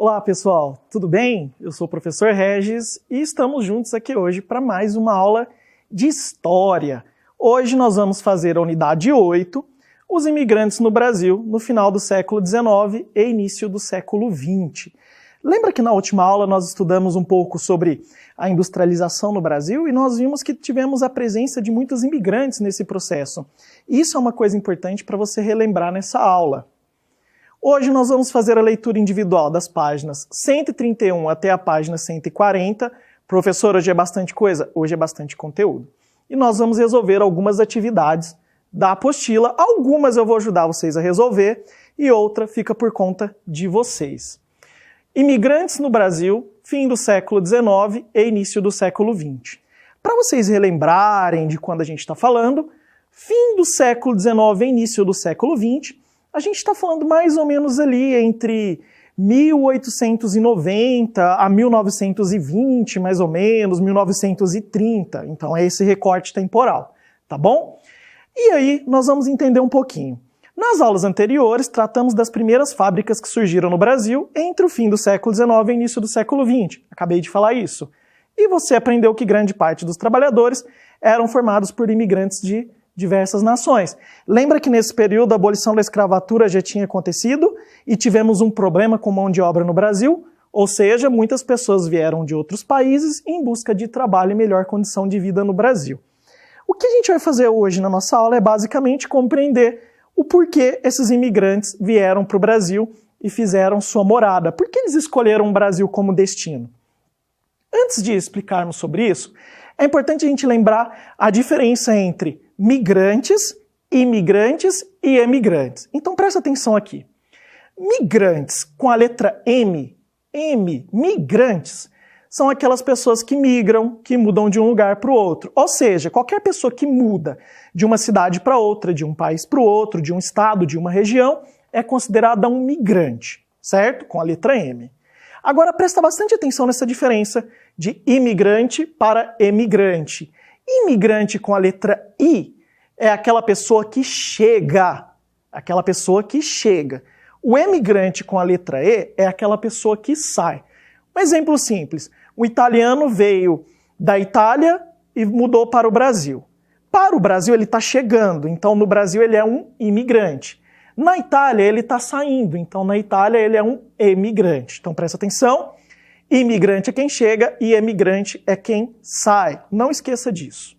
Olá pessoal, tudo bem? Eu sou o professor Regis e estamos juntos aqui hoje para mais uma aula de História. Hoje nós vamos fazer a unidade 8, os imigrantes no Brasil no final do século XIX e início do século XX. Lembra que na última aula nós estudamos um pouco sobre a industrialização no Brasil e nós vimos que tivemos a presença de muitos imigrantes nesse processo. Isso é uma coisa importante para você relembrar nessa aula. Hoje nós vamos fazer a leitura individual das páginas 131 até a página 140. Professor, hoje é bastante coisa? Hoje é bastante conteúdo. E nós vamos resolver algumas atividades da apostila. Algumas eu vou ajudar vocês a resolver e outra fica por conta de vocês. Imigrantes no Brasil, fim do século XIX e início do século XX. Para vocês relembrarem de quando a gente está falando, fim do século XIX e início do século XX, a gente está falando mais ou menos ali entre 1890 a 1920, mais ou menos, 1930. Então é esse recorte temporal, tá bom? E aí nós vamos entender um pouquinho. Nas aulas anteriores, tratamos das primeiras fábricas que surgiram no Brasil entre o fim do século XIX e o início do século XX. Acabei de falar isso. E você aprendeu que grande parte dos trabalhadores eram formados por imigrantes de diversas nações. Lembra que nesse período a abolição da escravatura já tinha acontecido e tivemos um problema com mão de obra no Brasil? Ou seja, muitas pessoas vieram de outros países em busca de trabalho e melhor condição de vida no Brasil. O que a gente vai fazer hoje na nossa aula é basicamente compreender o porquê esses imigrantes vieram para o Brasil e fizeram sua morada. Por que eles escolheram o Brasil como destino? Antes de explicarmos sobre isso, é importante a gente lembrar a diferença entre migrantes, imigrantes e emigrantes. Então presta atenção aqui. Migrantes com a letra M, migrantes, são aquelas pessoas que migram, que mudam de um lugar para o outro. Ou seja, qualquer pessoa que muda de uma cidade para outra, de um país para o outro, de um estado, de uma região, é considerada um migrante, certo? Com a letra M. Agora presta bastante atenção nessa diferença de imigrante para emigrante. Imigrante com a letra I é aquela pessoa que chega. Aquela pessoa que chega. O emigrante com a letra E é aquela pessoa que sai. Um exemplo simples. Um italiano veio da Itália e mudou para o Brasil. Para o Brasil ele está chegando, então no Brasil ele é um imigrante. Na Itália ele está saindo, então na Itália ele é um emigrante. Então presta atenção. Imigrante é quem chega e emigrante é quem sai. Não esqueça disso.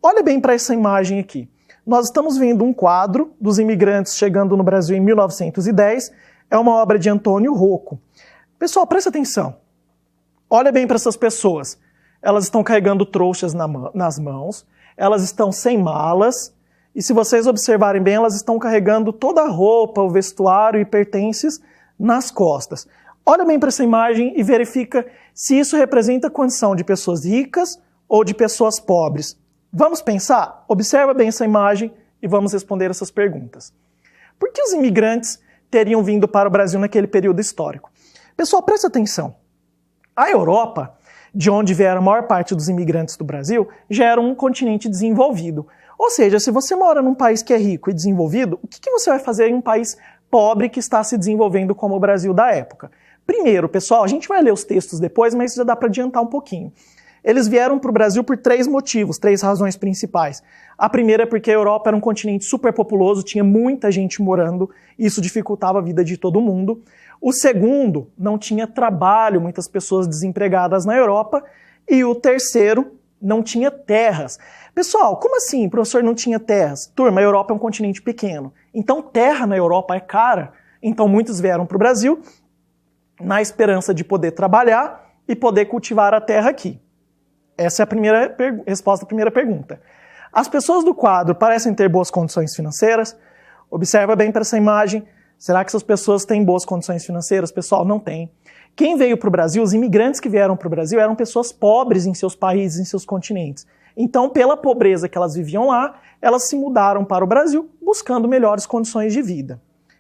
Olha bem para essa imagem aqui. Nós estamos vendo um quadro dos imigrantes chegando no Brasil em 1910. É uma obra de Antônio Rocco. Pessoal, presta atenção. Olha bem para essas pessoas. Elas estão carregando trouxas nas mãos. Elas estão sem malas. E se vocês observarem bem, elas estão carregando toda a roupa, o vestuário e pertences nas costas. Olha bem para essa imagem e verifica se isso representa a condição de pessoas ricas ou de pessoas pobres. Vamos pensar? Observa bem essa imagem e vamos responder essas perguntas. Por que os imigrantes teriam vindo para o Brasil naquele período histórico? Pessoal, presta atenção. A Europa, de onde vieram a maior parte dos imigrantes do Brasil, já era um continente desenvolvido. Ou seja, se você mora num país que é rico e desenvolvido, o que você vai fazer em um país pobre que está se desenvolvendo como o Brasil da época? Primeiro, pessoal, a gente vai ler os textos depois, mas já dá para adiantar um pouquinho. Eles vieram para o Brasil por 3 motivos, 3 razões principais. A primeira é porque a Europa era um continente superpopuloso, tinha muita gente morando, isso dificultava a vida de todo mundo. O segundo, não tinha trabalho, muitas pessoas desempregadas na Europa. E o terceiro, não tinha terras. Pessoal, como assim, professor, não tinha terras? Turma, a Europa é um continente pequeno, então terra na Europa é cara. Então muitos vieram para o Brasil na esperança de poder trabalhar e poder cultivar a terra aqui. Essa é a primeira resposta à primeira pergunta. As pessoas do quadro parecem ter boas condições financeiras. Observa bem para essa imagem. Será que essas pessoas têm boas condições financeiras? Pessoal, não tem. Quem veio para o Brasil, os imigrantes que vieram para o Brasil eram pessoas pobres em seus países, em seus continentes. Então, pela pobreza que elas viviam lá, elas se mudaram para o Brasil buscando melhores condições de vida.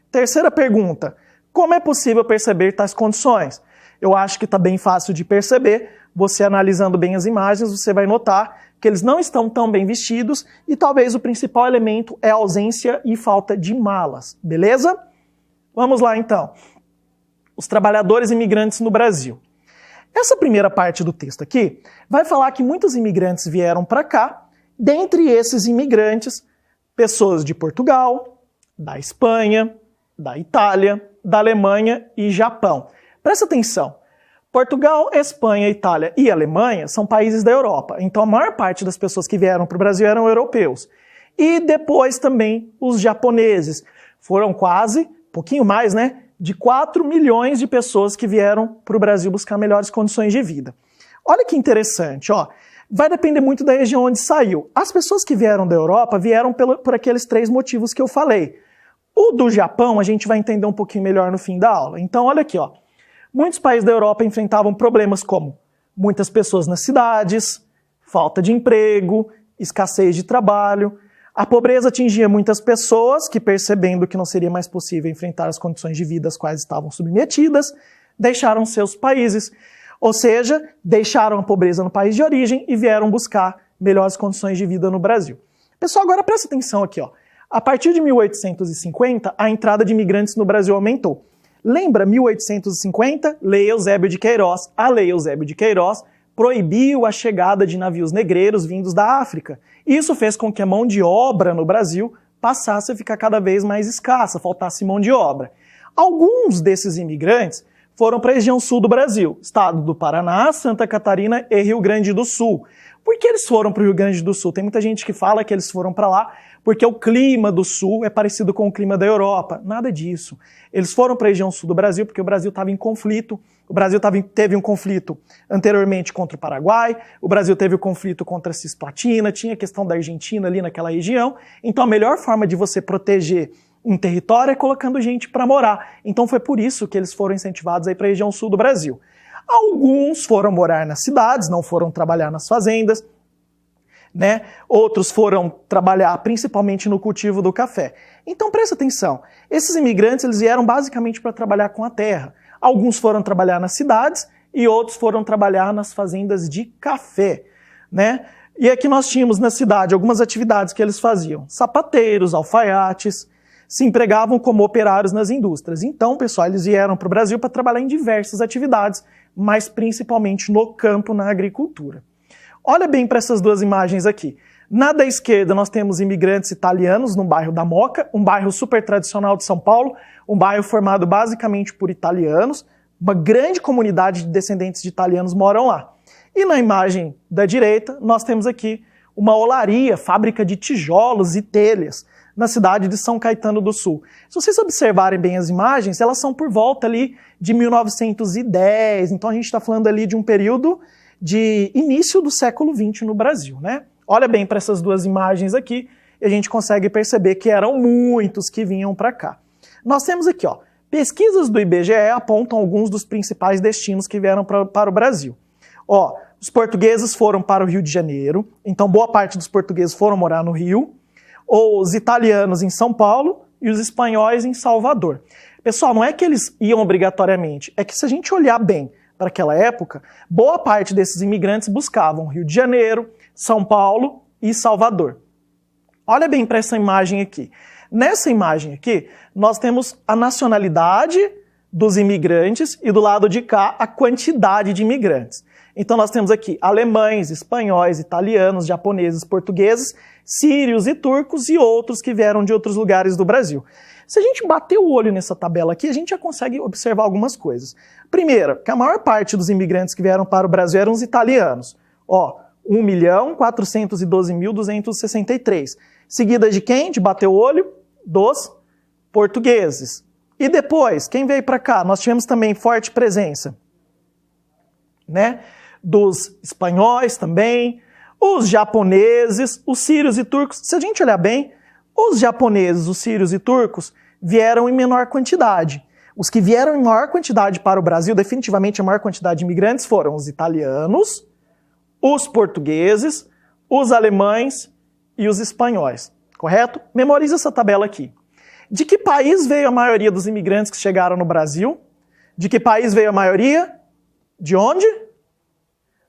Terceira pergunta. Como é possível perceber tais condições? Eu acho que está bem fácil de perceber. Você analisando bem as imagens, você vai notar que eles não estão tão bem vestidos e talvez o principal elemento é a ausência e falta de malas, beleza? Vamos lá então. os trabalhadores imigrantes no Brasil. Essa primeira parte do texto aqui vai falar que muitos imigrantes vieram para cá, dentre esses imigrantes, pessoas de Portugal, da Espanha, da Itália, da Alemanha e Japão. Presta atenção, Portugal, Espanha, Itália e Alemanha são países da Europa, então a maior parte das pessoas que vieram para o Brasil eram europeus. E depois também os japoneses, foram quase, um pouquinho mais, né, de 4 milhões de pessoas que vieram para o Brasil buscar melhores condições de vida. Olha que interessante, ó. Vai depender muito da região onde saiu. As pessoas que vieram da Europa vieram por aqueles 3 motivos que eu falei. O do Japão a gente vai entender um pouquinho melhor no fim da aula. Então olha aqui, ó. Muitos países da Europa enfrentavam problemas como muitas pessoas nas cidades, falta de emprego, escassez de trabalho. A pobreza atingia muitas pessoas que, percebendo que não seria mais possível enfrentar as condições de vida às quais estavam submetidas, deixaram seus países. Ou seja, deixaram a pobreza no país de origem e vieram buscar melhores condições de vida no Brasil. Pessoal, agora presta atenção aqui, ó. A partir de 1850, a entrada de imigrantes no Brasil aumentou. Lembra 1850? Lei Eusébio de Queiroz. A Lei Eusébio de Queiroz proibiu a chegada de navios negreiros vindos da África. Isso fez com que a mão de obra no Brasil passasse a ficar cada vez mais escassa, faltasse mão de obra. Alguns desses imigrantes foram para a região sul do Brasil, estado do Paraná, Santa Catarina e Rio Grande do Sul. Por que eles foram para o Rio Grande do Sul? Tem muita gente que fala que eles foram para lá porque o clima do sul é parecido com o clima da Europa. Nada disso. Eles foram para a região sul do Brasil porque o Brasil estava em conflito. O Brasil teve um conflito anteriormente contra o Paraguai, o Brasil teve o conflito contra a Cisplatina, tinha a questão da Argentina ali naquela região. Então a melhor forma de você proteger um território é colocando gente para morar. Então foi por isso que eles foram incentivados a ir para a região sul do Brasil. Alguns foram morar nas cidades, não foram trabalhar nas fazendas, né? Outros foram trabalhar principalmente no cultivo do café. Então presta atenção, esses imigrantes eles vieram basicamente para trabalhar com a terra. Alguns foram trabalhar nas cidades e outros foram trabalhar nas fazendas de café, né? E aqui nós tínhamos na cidade algumas atividades que eles faziam. Sapateiros, alfaiates, se empregavam como operários nas indústrias. Então, pessoal, eles vieram para o Brasil para trabalhar em diversas atividades, mas principalmente no campo, na agricultura. Olha bem para essas duas imagens aqui. Na da esquerda nós temos imigrantes italianos no bairro da Moca, um bairro super tradicional de São Paulo, um bairro formado basicamente por italianos, uma grande comunidade de descendentes de italianos moram lá. E na imagem da direita nós temos aqui uma olaria, fábrica de tijolos e telhas, na cidade de São Caetano do Sul. Se vocês observarem bem as imagens, elas são por volta ali de 1910, então a gente está falando ali de um período de início do século XX no Brasil, né? Olha bem para essas duas imagens aqui e a gente consegue perceber que eram muitos que vinham para cá. Nós temos aqui, ó, pesquisas do IBGE apontam alguns dos principais destinos que vieram para o Brasil. Ó, os portugueses foram para o Rio de Janeiro, então boa parte dos portugueses foram morar no Rio, ou os italianos em São Paulo e os espanhóis em Salvador. Pessoal, não é que eles iam obrigatoriamente, é que se a gente olhar bem para aquela época, boa parte desses imigrantes buscavam Rio de Janeiro, São Paulo e Salvador. Olha bem para essa imagem aqui. Nessa imagem aqui, nós temos a nacionalidade dos imigrantes e do lado de cá a quantidade de imigrantes. Então nós temos aqui alemães, espanhóis, italianos, japoneses, portugueses, sírios e turcos e outros que vieram de outros lugares do Brasil. Se a gente bater o olho nessa tabela aqui, a gente já consegue observar algumas coisas. Primeiro, que a maior parte dos imigrantes que vieram para o Brasil eram os italianos. Ó, 1.412.263. Seguida de quem? De bater o olho? Dos portugueses. E depois, quem veio para cá? Nós tivemos também forte presença, né? Dos espanhóis também, os japoneses, os sírios e turcos. Se a gente olhar bem, os japoneses, os sírios e turcos vieram em menor quantidade. Os que vieram em maior quantidade para o Brasil, definitivamente a maior quantidade de imigrantes, foram os italianos, os portugueses, os alemães e os espanhóis. Correto? Memoriza essa tabela aqui. De que país veio a maioria dos imigrantes que chegaram no Brasil? De que país veio a maioria? De onde?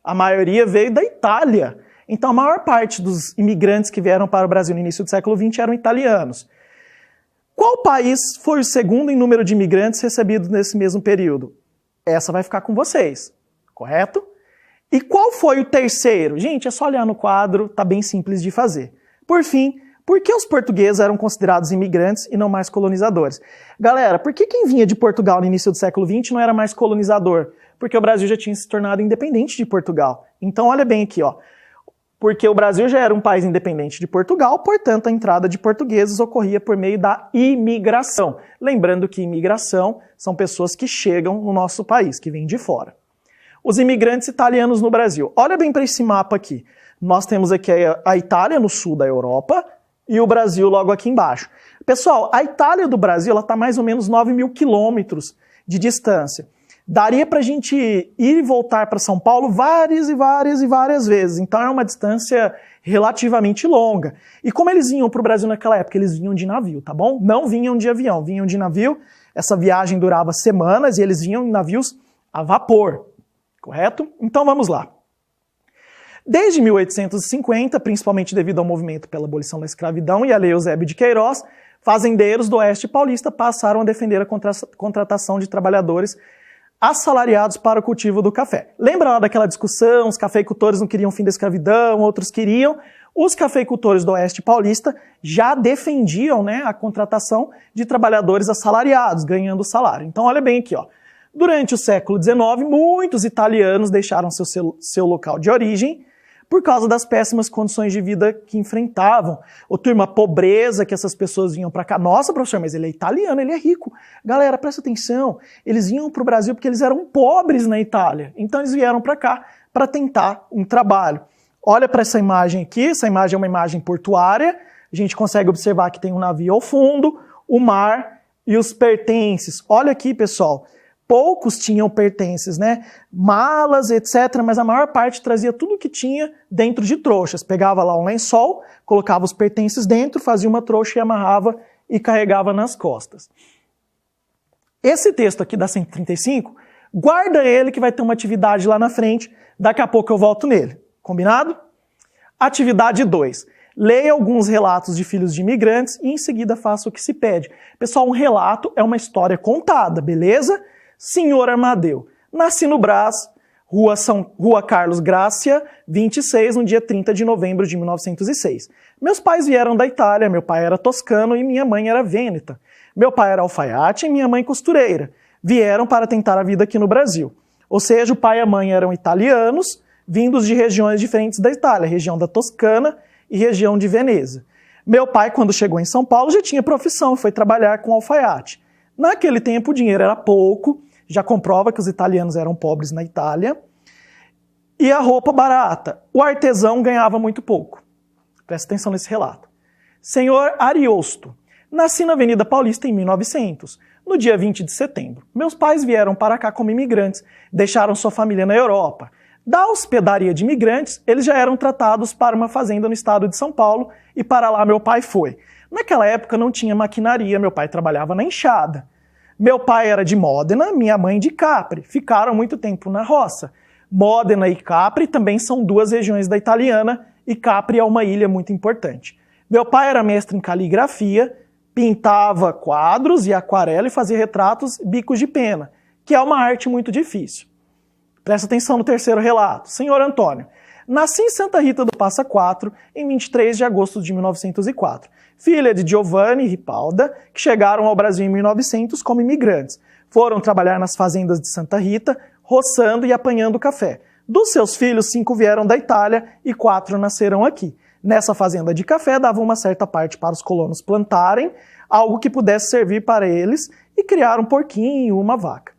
A maioria veio da Itália. Então a maior parte dos imigrantes que vieram para o Brasil no início do século XX eram italianos. Qual país foi o segundo em número de imigrantes recebidos nesse mesmo período? Essa vai ficar com vocês, correto? E qual foi o terceiro? Gente, é só olhar no quadro, tá bem simples de fazer. Por fim, por que os portugueses eram considerados imigrantes e não mais colonizadores? Galera, por que quem vinha de Portugal no início do século XX não era mais colonizador? Porque o Brasil já tinha se tornado independente de Portugal. Então olha bem aqui, ó. Porque o Brasil já era um país independente de Portugal, portanto a entrada de portugueses ocorria por meio da imigração. Lembrando que imigração são pessoas que chegam no nosso país, que vêm de fora. Os imigrantes italianos no Brasil. Olha bem para esse mapa aqui. Nós temos aqui a Itália no sul da Europa e o Brasil logo aqui embaixo. Pessoal, a Itália do Brasil está mais ou menos 9.000 quilômetros de distância. Daria para a gente ir e voltar para São Paulo várias vezes. Então é uma distância relativamente longa. E como eles vinham para o Brasil naquela época? Eles vinham de navio, tá bom? Não vinham de avião, vinham de navio. Essa viagem durava semanas e eles vinham em navios a vapor. Correto? Então vamos lá. Desde 1850, principalmente devido ao movimento pela abolição da escravidão e a Lei Eusébio de Queiroz, fazendeiros do Oeste Paulista passaram a defender a contratação de trabalhadores assalariados para o cultivo do café. Lembra lá daquela discussão, os cafeicultores não queriam o fim da escravidão, outros queriam. Os cafeicultores do Oeste Paulista já defendiam, né, a contratação de trabalhadores assalariados, ganhando salário. Então olha bem aqui, ó. Durante o século XIX, muitos italianos deixaram seu local de origem por causa das péssimas condições de vida que enfrentavam. Ou turma, a pobreza que essas pessoas vinham para cá. Nossa, professor, mas ele é italiano, ele é rico. Galera, presta atenção, eles vinham para o Brasil porque eles eram pobres na Itália. Então eles vieram para cá para tentar um trabalho. Olha para essa imagem aqui, essa imagem é uma imagem portuária. A gente consegue observar que tem um navio ao fundo, o mar e os pertences. Olha aqui, pessoal. Poucos tinham pertences, né? Malas, etc., mas a maior parte trazia tudo que tinha dentro de trouxas. Pegava lá um lençol, colocava os pertences dentro, fazia uma trouxa e amarrava e carregava nas costas. Esse texto aqui da 135, guarda ele que vai ter uma atividade lá na frente, daqui a pouco eu volto nele. Combinado? Atividade 2. Leia alguns relatos de filhos de imigrantes e em seguida faça o que se pede. Pessoal, um relato é uma história contada, beleza? Senhor Amadeu, nasci no Brás, Rua Carlos Grácia, 26, no dia 30 de novembro de 1906. Meus pais vieram da Itália, meu pai era toscano e minha mãe era vêneta. Meu pai era alfaiate e minha mãe costureira. Vieram para tentar a vida aqui no Brasil. Ou seja, o pai e a mãe eram italianos, vindos de regiões diferentes da Itália, região da Toscana e região de Veneza. Meu pai, quando chegou em São Paulo, já tinha profissão, foi trabalhar com alfaiate. Naquele tempo o dinheiro era pouco, já comprova que os italianos eram pobres na Itália, e a roupa barata. O artesão ganhava muito pouco. Presta atenção nesse relato. Senhor Ariosto, nasci na Avenida Paulista em 1900, no dia 20 de setembro. Meus pais vieram para cá como imigrantes, deixaram sua família na Europa. Da hospedaria de imigrantes, eles já eram tratados para uma fazenda no estado de São Paulo, e para lá meu pai foi. Naquela época não tinha maquinaria, meu pai trabalhava na enxada. Meu pai era de Módena, minha mãe de Capri. Ficaram muito tempo na roça. Módena e Capri também são duas regiões da Italiana e Capri é uma ilha muito importante. Meu pai era mestre em caligrafia, pintava quadros e aquarela e fazia retratos bicos de pena, que é uma arte muito difícil. Presta atenção no terceiro relato. Senhor Antônio, nasci em Santa Rita do Passa Quatro em 23 de agosto de 1904. Filha de Giovanni e Ripalda, que chegaram ao Brasil em 1900 como imigrantes. Foram trabalhar nas fazendas de Santa Rita, roçando e apanhando café. Dos seus filhos, 5 vieram da Itália e 4 nasceram aqui. Nessa fazenda de café, davam uma certa parte para os colonos plantarem, algo que pudesse servir para eles, e criar um porquinho, uma vaca.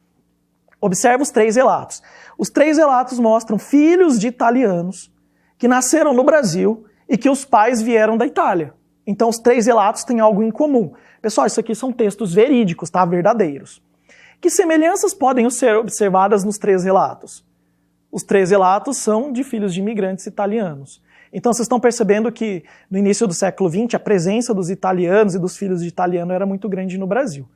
Observe os 3 relatos. Os 3 relatos mostram filhos de italianos que nasceram no Brasil e que os pais vieram da Itália. Então os 3 relatos têm algo em comum. Pessoal, isso aqui são textos verídicos, tá? Verdadeiros. Que semelhanças podem ser observadas nos 3 relatos? Os 3 relatos são de filhos de imigrantes italianos. Então vocês estão percebendo que no início do século XX a presença dos italianos e dos filhos de italiano era muito grande no Brasil.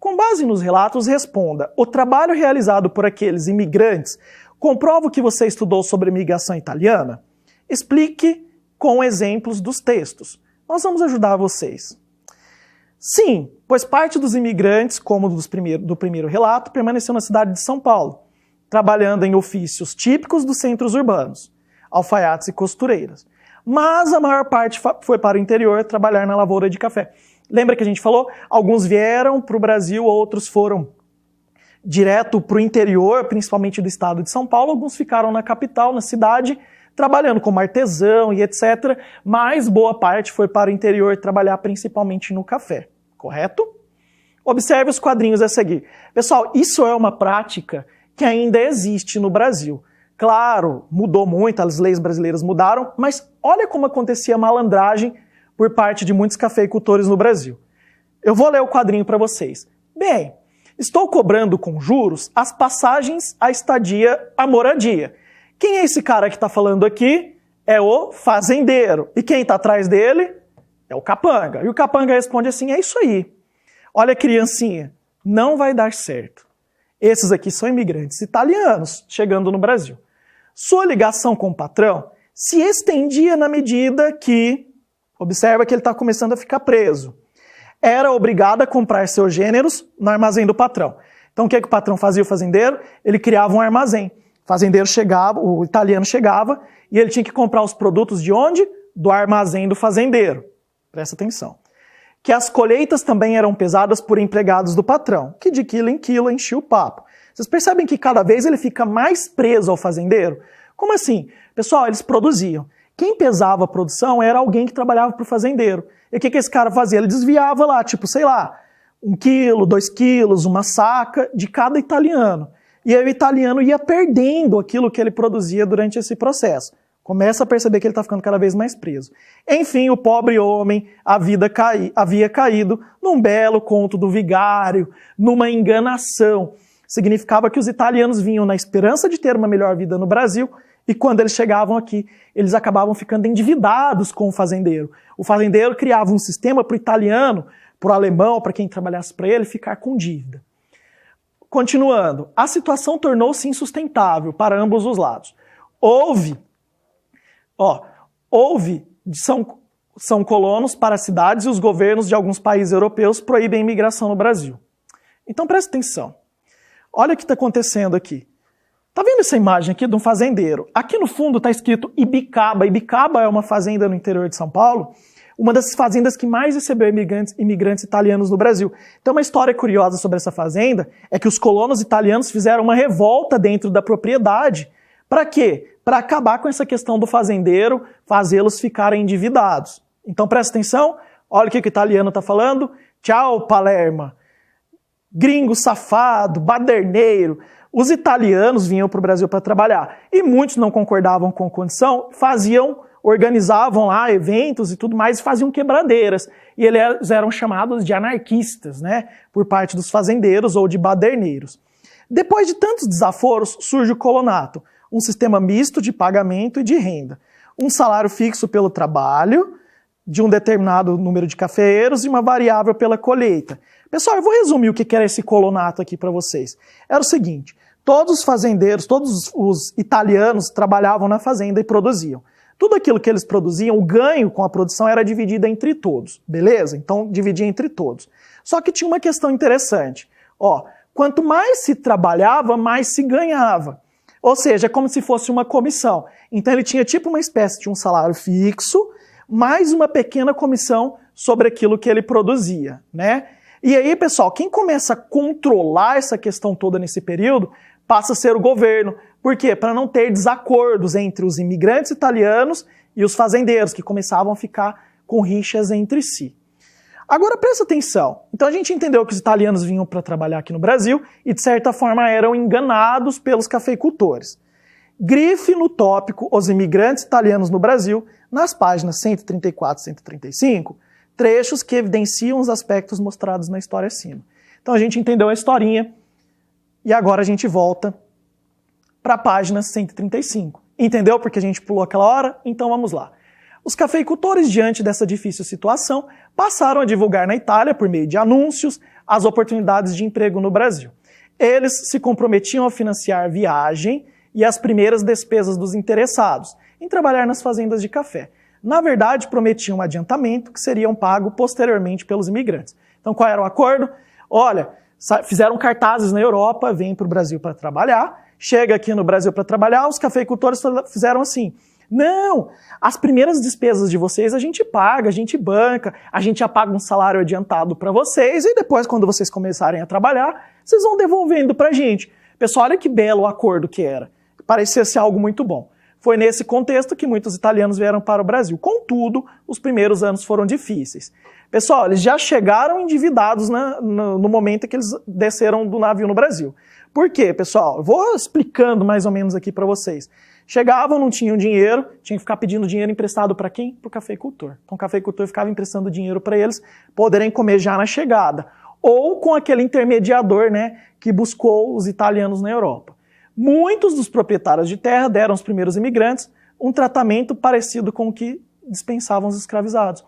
Com base nos relatos, responda: o trabalho realizado por aqueles imigrantes comprova o que você estudou sobre a imigração italiana? Explique com exemplos dos textos. Nós vamos ajudar vocês. Sim, pois parte dos imigrantes, como do primeiro relato, permaneceu na cidade de São Paulo, trabalhando em ofícios típicos dos centros urbanos, alfaiates e costureiras. Mas a maior parte foi para o interior trabalhar na lavoura de café. Lembra que a gente falou? Alguns vieram para o Brasil, outros foram direto para o interior, principalmente do estado de São Paulo. Alguns ficaram na capital, na cidade, trabalhando como artesão e etc. Mas boa parte foi para o interior trabalhar principalmente no café. Correto? Observe os quadrinhos a seguir. Pessoal, isso é uma prática que ainda existe no Brasil. Claro, mudou muito, as leis brasileiras mudaram, mas olha como acontecia a malandragem por parte de muitos cafeicultores no Brasil. Eu vou ler o quadrinho para vocês. Bem, estou cobrando com juros as passagens, a estadia, a moradia. Quem é esse cara que está falando aqui? É o fazendeiro. E quem está atrás dele? É o capanga. E o capanga responde assim, é isso aí. Olha, criancinha, não vai dar certo. Esses aqui são imigrantes italianos chegando no Brasil. Sua ligação com o patrão se estendia na medida que, observa que ele está começando a ficar preso, era obrigado a comprar seus gêneros no armazém do patrão. Então o que o patrão fazia, o fazendeiro? Ele criava um armazém. O fazendeiro chegava, o italiano chegava e ele tinha que comprar os produtos de onde? Do armazém do fazendeiro. Presta atenção. Que as colheitas também eram pesadas por empregados do patrão, que de quilo em quilo enchia o papo. Vocês percebem que cada vez ele fica mais preso ao fazendeiro? Como assim? Pessoal, eles produziam. Quem pesava a produção era alguém que trabalhava para o fazendeiro. E o que esse cara fazia? Ele desviava lá, tipo, sei lá, 1 quilo, 2 quilos, uma saca de cada italiano. E aí o italiano ia perdendo aquilo que ele produzia durante esse processo. Começa a perceber que ele está ficando cada vez mais preso. Enfim, o pobre homem havia caído num belo conto do vigário, numa enganação. Significava que os italianos vinham na esperança de ter uma melhor vida no Brasil e quando eles chegavam aqui, eles acabavam ficando endividados com o fazendeiro. O fazendeiro criava um sistema para o italiano, para o alemão, para quem trabalhasse para ele, ficar com dívida. Continuando, a situação tornou-se insustentável para ambos os lados. São colonos para as cidades e os governos de alguns países europeus proíbem a imigração no Brasil. Então presta atenção. Olha o que está acontecendo aqui. Tá vendo essa imagem aqui de um fazendeiro? Aqui no fundo está escrito Ibicaba. Ibicaba é uma fazenda no interior de São Paulo, uma das fazendas que mais recebeu imigrantes italianos no Brasil. Então uma história curiosa sobre essa fazenda é que os colonos italianos fizeram uma revolta dentro da propriedade. Para quê? Para acabar com essa questão do fazendeiro, fazê-los ficarem endividados. Então presta atenção, olha o que o italiano está falando. Tchau, Palerma. Gringo safado, baderneiro. Os italianos vinham para o Brasil para trabalhar e muitos não concordavam com a condição, organizavam lá eventos e tudo mais e faziam quebradeiras. E eles eram chamados de anarquistas, né, por parte dos fazendeiros ou de baderneiros. Depois de tantos desaforos, surge o colonato, um sistema misto de pagamento e de renda. Um salário fixo pelo trabalho, de um determinado número de cafeeiros e uma variável pela colheita. Pessoal, eu vou resumir o que era esse colonato aqui para vocês. Era o seguinte, todos os fazendeiros, todos os italianos trabalhavam na fazenda e produziam. Tudo aquilo que eles produziam, o ganho com a produção era dividido entre todos, beleza? Então dividia entre todos. Só que tinha uma questão interessante. Quanto mais se trabalhava, mais se ganhava. Ou seja, é como se fosse uma comissão. Então ele tinha tipo uma espécie de um salário fixo, mais uma pequena comissão sobre aquilo que ele produzia, né? E aí, pessoal, quem começa a controlar essa questão toda nesse período passa a ser o governo. Por quê? Para não ter desacordos entre os imigrantes italianos e os fazendeiros, que começavam a ficar com rixas entre si. Agora presta atenção. Então a gente entendeu que os italianos vinham para trabalhar aqui no Brasil e de certa forma eram enganados pelos cafeicultores. Grife no tópico Os imigrantes italianos no Brasil, nas páginas 134 e 135, trechos que evidenciam os aspectos mostrados na história acima. Então a gente entendeu a historinha e agora a gente volta para a página 135. Entendeu porque a gente pulou aquela hora? Então vamos lá. Os cafeicultores, diante dessa difícil situação, passaram a divulgar na Itália, por meio de anúncios, as oportunidades de emprego no Brasil. Eles se comprometiam a financiar a viagem e as primeiras despesas dos interessados em trabalhar nas fazendas de café. Na verdade, prometiam um adiantamento que seriam pago posteriormente pelos imigrantes. Então qual era o acordo? Olha, fizeram cartazes na Europa, vem para o Brasil para trabalhar, chega aqui no Brasil para trabalhar, os cafeicultores fizeram assim, não, as primeiras despesas de vocês a gente paga, a gente banca, a gente já paga um salário adiantado para vocês e depois quando vocês começarem a trabalhar, vocês vão devolvendo para a gente. Pessoal, olha que belo o acordo que era, parecia ser algo muito bom. Foi nesse contexto que muitos italianos vieram para o Brasil. Contudo, os primeiros anos foram difíceis. Pessoal, eles já chegaram endividados no momento em que eles desceram do navio no Brasil. Por quê, pessoal? Eu vou explicando mais ou menos aqui para vocês. Chegavam, não tinham dinheiro, tinham que ficar pedindo dinheiro emprestado para quem? Para o cafeicultor. Então o cafeicultor ficava emprestando dinheiro para eles poderem comer já na chegada. Ou com aquele intermediador, né, que buscou os italianos na Europa. Muitos dos proprietários de terra deram aos primeiros imigrantes um tratamento parecido com o que dispensavam os escravizados.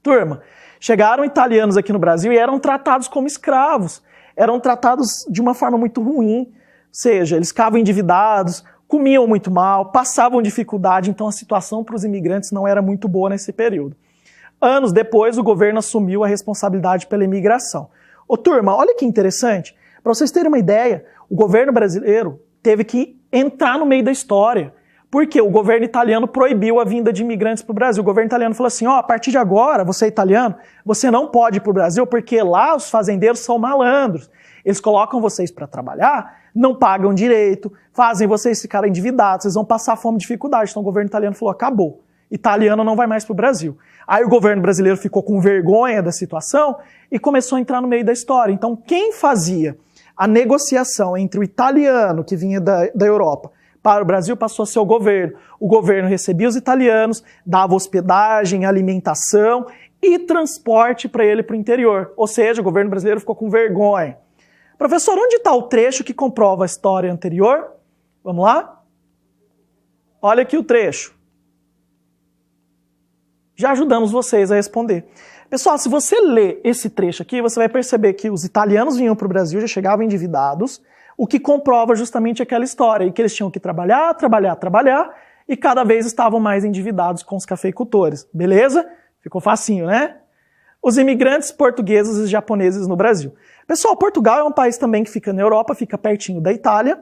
Turma, chegaram italianos aqui no Brasil e eram tratados como escravos. Eram tratados de uma forma muito ruim. Ou seja, eles ficavam endividados, comiam muito mal, passavam dificuldade, então a situação para os imigrantes não era muito boa nesse período. Anos depois, o governo assumiu a responsabilidade pela imigração. Ô turma, olha que interessante. Para vocês terem uma ideia, o governo brasileiro teve que entrar no meio da história. Porque o governo italiano proibiu a vinda de imigrantes para o Brasil. O governo italiano falou assim, a partir de agora, você é italiano, você não pode ir para o Brasil porque lá os fazendeiros são malandros. Eles colocam vocês para trabalhar, não pagam direito, fazem vocês ficarem endividados, vocês vão passar fome e dificuldade. Então o governo italiano falou, acabou. Italiano não vai mais para o Brasil. Aí o governo brasileiro ficou com vergonha da situação e começou a entrar no meio da história. Então quem fazia a negociação entre o italiano que vinha da Europa para o Brasil passou a ser o governo. O governo recebia os italianos, dava hospedagem, alimentação e transporte para ele para o interior. Ou seja, o governo brasileiro ficou com vergonha. Professor, onde está o trecho que comprova a história anterior? Vamos lá? Olha aqui o trecho. Já ajudamos vocês a responder. Pessoal, se você ler esse trecho aqui, você vai perceber que os italianos vinham para o Brasil, já chegavam endividados, o que comprova justamente aquela história, e que eles tinham que trabalhar, e cada vez estavam mais endividados com os cafeicultores. Beleza? Ficou facinho, né? Os imigrantes portugueses e japoneses no Brasil. Pessoal, Portugal é um país também que fica na Europa, fica pertinho da Itália,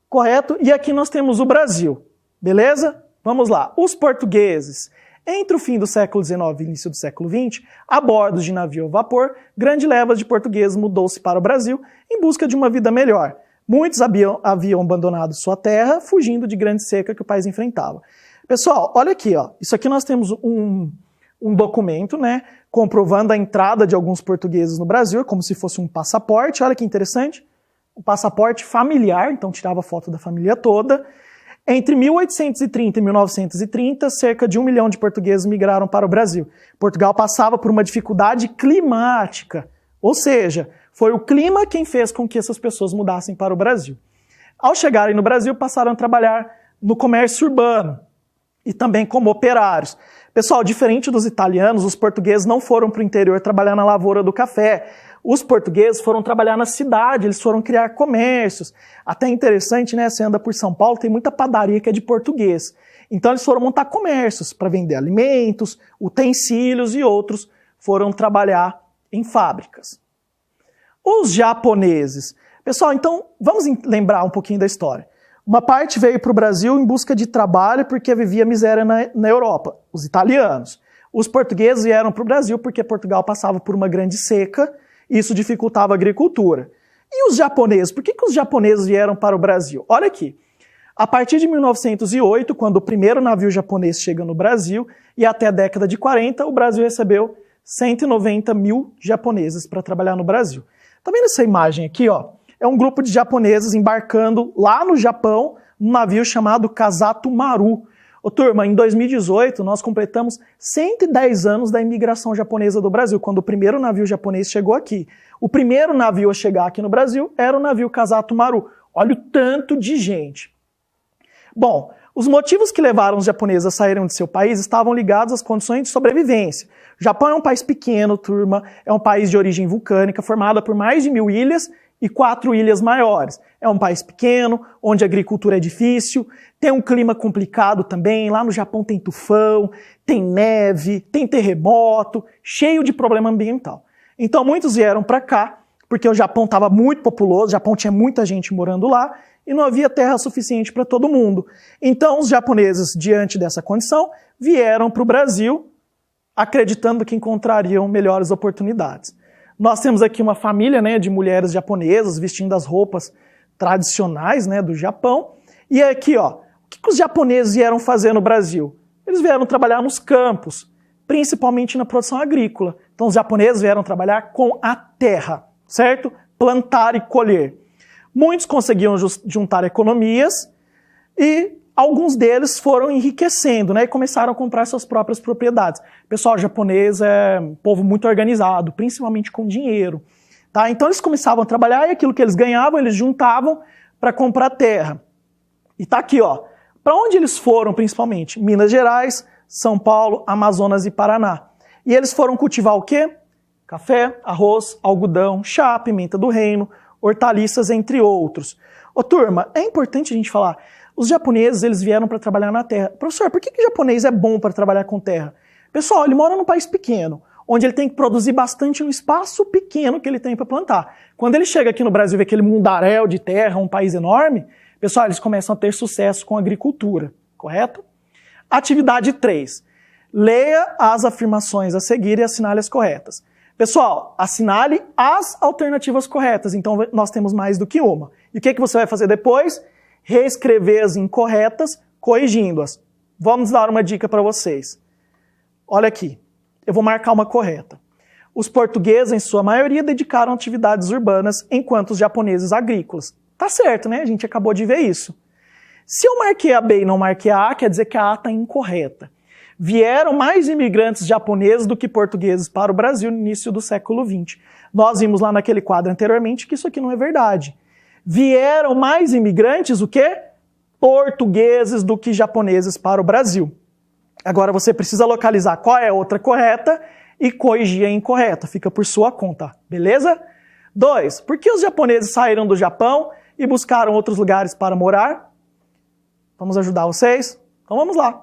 correto? E aqui nós temos o Brasil, beleza? Vamos lá. Os portugueses, entre o fim do século XIX e o início do século XX, a bordo de navio a vapor, grande leva de portugueses mudou-se para o Brasil em busca de uma vida melhor. Muitos haviam abandonado sua terra, fugindo de grande seca que o país enfrentava. Pessoal, olha aqui, ó. Isso aqui nós temos um documento, né, comprovando a entrada de alguns portugueses no Brasil, como se fosse um passaporte. Olha que interessante. Um passaporte familiar, então tirava foto da família toda. Entre 1830 e 1930, cerca de 1 milhão de portugueses migraram para o Brasil. Portugal passava por uma dificuldade climática, ou seja, foi o clima quem fez com que essas pessoas mudassem para o Brasil. Ao chegarem no Brasil, passaram a trabalhar no comércio urbano e também como operários. Pessoal, diferente dos italianos, os portugueses não foram para o interior trabalhar na lavoura do café. Os portugueses foram trabalhar na cidade, eles foram criar comércios. Até interessante, né? Você anda por São Paulo, tem muita padaria que é de português. Então eles foram montar comércios para vender alimentos, utensílios e outros foram trabalhar em fábricas. Os japoneses. Pessoal, então vamos lembrar um pouquinho da história. Uma parte veio para o Brasil em busca de trabalho porque vivia miséria na Europa, os italianos. Os portugueses vieram para o Brasil porque Portugal passava por uma grande seca. Isso dificultava a agricultura. E os japoneses? Por que os japoneses vieram para o Brasil? Olha aqui. A partir de 1908, quando o primeiro navio japonês chega no Brasil, e até a década de 40, o Brasil recebeu 190 mil japoneses para trabalhar no Brasil. Tá vendo essa imagem aqui, ó? É um grupo de japoneses embarcando lá no Japão, num navio chamado Kazato Maru. Ô, turma, em 2018 nós completamos 110 anos da imigração japonesa do Brasil, quando o primeiro navio japonês chegou aqui. O primeiro navio a chegar aqui no Brasil era o navio Kazato Maru. Olha o tanto de gente. Bom, os motivos que levaram os japoneses a saírem de seu país estavam ligados às condições de sobrevivência. O Japão é um país pequeno, turma, é um país de origem vulcânica, formado por mais de 1000 ilhas e 4 ilhas maiores. É um país pequeno, onde a agricultura é difícil, tem um clima complicado também, lá no Japão tem tufão, tem neve, tem terremoto, cheio de problema ambiental. Então muitos vieram para cá, porque o Japão estava muito populoso, o Japão tinha muita gente morando lá, e não havia terra suficiente para todo mundo. Então os japoneses, diante dessa condição, vieram para o Brasil, acreditando que encontrariam melhores oportunidades. Nós temos aqui uma família, né, de mulheres japonesas vestindo as roupas tradicionais, né, do Japão. E aqui, ó, o que os japoneses vieram fazer no Brasil? Eles vieram trabalhar nos campos, principalmente na produção agrícola. Então os japoneses vieram trabalhar com a terra, certo? Plantar e colher. Muitos conseguiam juntar economias e alguns deles foram enriquecendo, né, e começaram a comprar suas próprias propriedades. O pessoal japonês é um povo muito organizado, principalmente com dinheiro. Tá? Então eles começavam a trabalhar e aquilo que eles ganhavam, eles juntavam para comprar terra. E tá aqui, ó. Para onde eles foram principalmente? Minas Gerais, São Paulo, Amazonas e Paraná. E eles foram cultivar o quê? Café, arroz, algodão, chá, pimenta do reino, hortaliças, entre outros. Ô turma, é importante a gente falar, os japoneses, eles vieram para trabalhar na terra. Professor, por que o japonês é bom para trabalhar com terra? Pessoal, ele mora num país pequeno, onde ele tem que produzir bastante no espaço pequeno que ele tem para plantar. Quando ele chega aqui no Brasil e vê aquele mundaréu de terra, um país enorme, pessoal, eles começam a ter sucesso com a agricultura, correto? Atividade 3. Leia as afirmações a seguir e assinale as corretas. Pessoal, assinale as alternativas corretas, então nós temos mais do que uma. E o que você vai fazer depois? Reescrever as incorretas, corrigindo-as. Vamos dar uma dica para vocês. Olha aqui, eu vou marcar uma correta. Os portugueses, em sua maioria, dedicaram atividades urbanas, enquanto os japoneses agrícolas. Tá certo, né? A gente acabou de ver isso. Se eu marquei a B e não marquei a A, quer dizer que a A está incorreta. Vieram mais imigrantes japoneses do que portugueses para o Brasil no início do século XX. Nós vimos lá naquele quadro anteriormente que isso aqui não é verdade. Vieram mais imigrantes, o quê? Portugueses do que japoneses para o Brasil. Agora você precisa localizar qual é a outra correta e corrigir a incorreta. Fica por sua conta, beleza? 2. Por que os japoneses saíram do Japão e buscaram outros lugares para morar? Vamos ajudar vocês? Então vamos lá.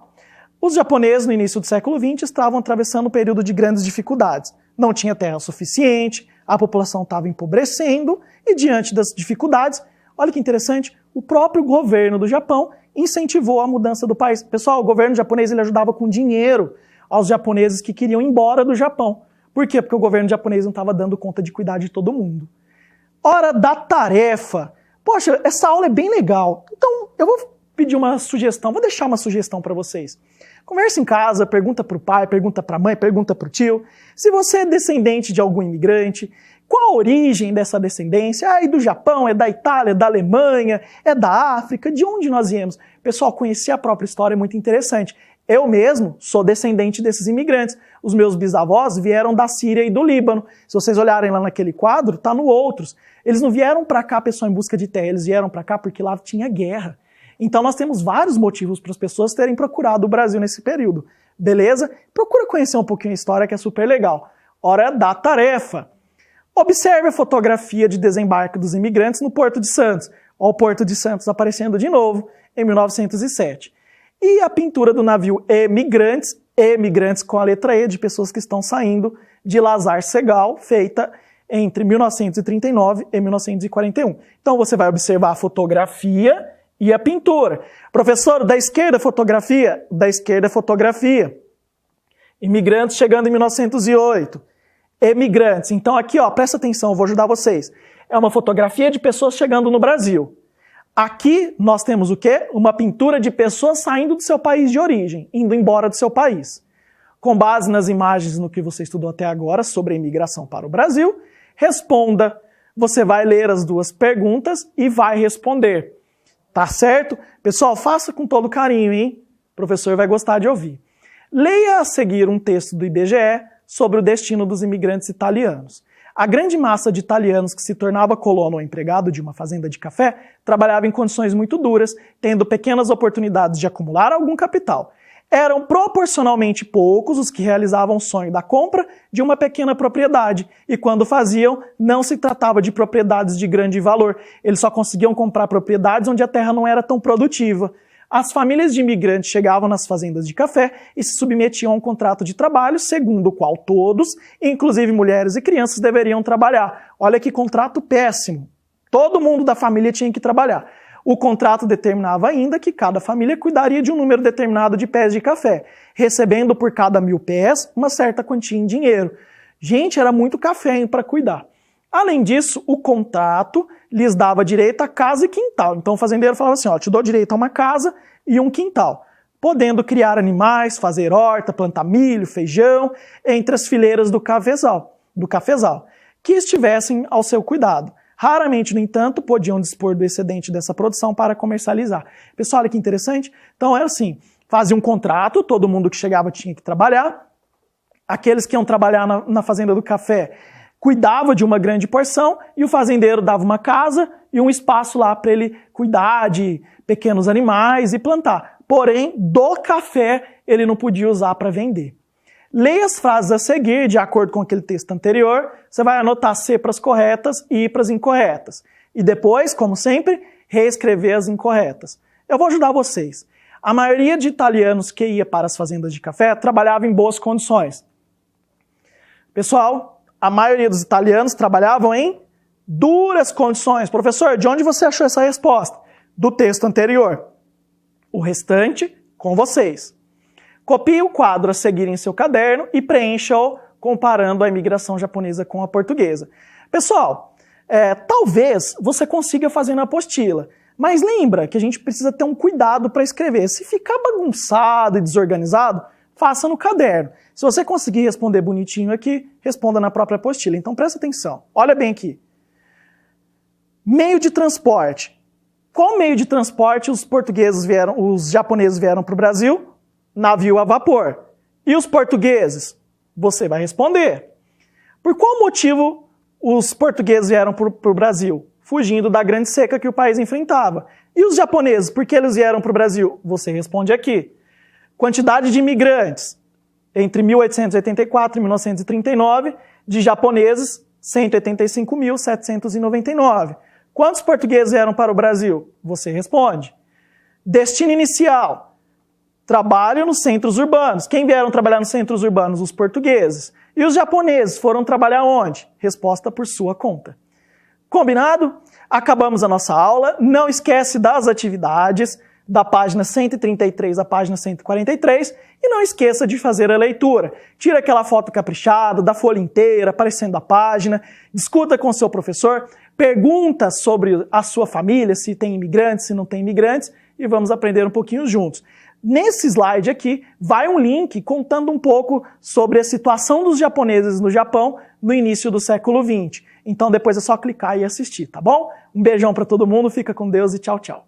Os japoneses, no início do século XX, estavam atravessando um período de grandes dificuldades. Não tinha terra suficiente, a população estava empobrecendo e, diante das dificuldades, olha que interessante, o próprio governo do Japão incentivou a mudança do país. Pessoal, o governo japonês ele ajudava com dinheiro aos japoneses que queriam ir embora do Japão. Por quê? Porque o governo japonês não estava dando conta de cuidar de todo mundo. Hora da tarefa. Poxa, essa aula é bem legal. Então, eu vou pedir uma sugestão, vou deixar uma sugestão para vocês. Conversa em casa, pergunta para o pai, pergunta para a mãe, pergunta para o tio. Se você é descendente de algum imigrante, qual a origem dessa descendência? É do Japão, é da Itália, é da Alemanha, é da África, de onde nós viemos? Pessoal, conhecer a própria história é muito interessante. Eu mesmo sou descendente desses imigrantes. Os meus bisavós vieram da Síria e do Líbano. Se vocês olharem lá naquele quadro, tá no Outros. Eles não vieram para cá, pessoal, em busca de terra, eles vieram para cá porque lá tinha guerra. Então nós temos vários motivos para as pessoas terem procurado o Brasil nesse período. Beleza? Procura conhecer um pouquinho a história que é super legal. Hora da tarefa. Observe a fotografia de desembarque dos imigrantes no Porto de Santos. Olha o Porto de Santos aparecendo de novo em 1907. E a pintura do navio Emigrantes com a letra E, de pessoas que estão saindo de Lazar Segal, feita entre 1939 e 1941. Então você vai observar a fotografia e a pintura. Professor, da esquerda fotografia? Da esquerda fotografia. Imigrantes chegando em 1908. Emigrantes. Então aqui, ó, presta atenção, eu vou ajudar vocês. É uma fotografia de pessoas chegando no Brasil. Aqui nós temos o quê? Uma pintura de pessoas saindo do seu país de origem, indo embora do seu país. Com base nas imagens no que você estudou até agora sobre a imigração para o Brasil, responda. Você vai ler as duas perguntas e vai responder. Tá certo? Pessoal, faça com todo carinho, hein? O professor vai gostar de ouvir. Leia a seguir um texto do IBGE sobre o destino dos imigrantes italianos. A grande massa de italianos que se tornava colono ou empregado de uma fazenda de café trabalhava em condições muito duras, tendo pequenas oportunidades de acumular algum capital. Eram proporcionalmente poucos os que realizavam o sonho da compra de uma pequena propriedade, e quando faziam, não se tratava de propriedades de grande valor. Eles só conseguiam comprar propriedades onde a terra não era tão produtiva. as famílias de imigrantes chegavam nas fazendas de café e se submetiam a um contrato de trabalho, segundo o qual todos, inclusive mulheres e crianças, deveriam trabalhar. Olha que contrato péssimo. Todo mundo da família tinha que trabalhar. O contrato determinava ainda que cada família cuidaria de um número determinado de pés de café, recebendo por cada 1000 pés uma certa quantia em dinheiro. Gente, era muito café para cuidar. Além disso, o contrato lhes dava direito a casa e quintal. Então o fazendeiro falava assim, ó, te dou direito a uma casa e um quintal, podendo criar animais, fazer horta, plantar milho, feijão, entre as fileiras do cafezal, que estivessem ao seu cuidado. Raramente, no entanto, podiam dispor do excedente dessa produção para comercializar. Pessoal, olha que interessante. Então era assim, fazia um contrato, todo mundo que chegava tinha que trabalhar, aqueles que iam trabalhar na fazenda do café cuidava de uma grande porção e o fazendeiro dava uma casa e um espaço lá para ele cuidar de pequenos animais e plantar. Porém, do café ele não podia usar para vender. Leia as frases a seguir, de acordo com aquele texto anterior, você vai anotar C para as corretas e I para as incorretas. E depois, como sempre, reescrever as incorretas. Eu vou ajudar vocês. A maioria de italianos que ia para as fazendas de café trabalhava em boas condições. Pessoal, a maioria dos italianos trabalhavam em duras condições. Professor, de onde você achou essa resposta? Do texto anterior. O restante, com vocês. Copie o quadro a seguir em seu caderno e preencha-o comparando a imigração japonesa com a portuguesa. Pessoal, talvez você consiga fazer na apostila, mas lembra que a gente precisa ter um cuidado para escrever. Se ficar bagunçado e desorganizado, faça no caderno. Se você conseguir responder bonitinho aqui, responda na própria apostila. Então presta atenção. Olha bem aqui. Meio de transporte. Qual meio de transporte os japoneses vieram para o Brasil? Navio a vapor. E os portugueses? Você vai responder. Por qual motivo os portugueses vieram para o Brasil? Fugindo da grande seca que o país enfrentava. E os japoneses, por que eles vieram para o Brasil? Você responde aqui. Quantidade de imigrantes. Entre 1884 e 1939, de japoneses, 185.799. Quantos portugueses vieram para o Brasil? Você responde. Destino inicial. Trabalho nos centros urbanos. Quem vieram trabalhar nos centros urbanos? Os portugueses. E os japoneses foram trabalhar onde? Resposta por sua conta. Combinado? Acabamos a nossa aula. Não esquece das atividades da página 133 à página 143 e não esqueça de fazer a leitura. Tira aquela foto caprichada, da folha inteira, aparecendo a página, discuta com o seu professor, pergunta sobre a sua família, se tem imigrantes, se não tem imigrantes, e vamos aprender um pouquinho juntos. Nesse slide aqui, vai um link contando um pouco sobre a situação dos japoneses no Japão no início do século XX. Então depois é só clicar e assistir, tá bom? Um beijão para todo mundo, fica com Deus e tchau, tchau.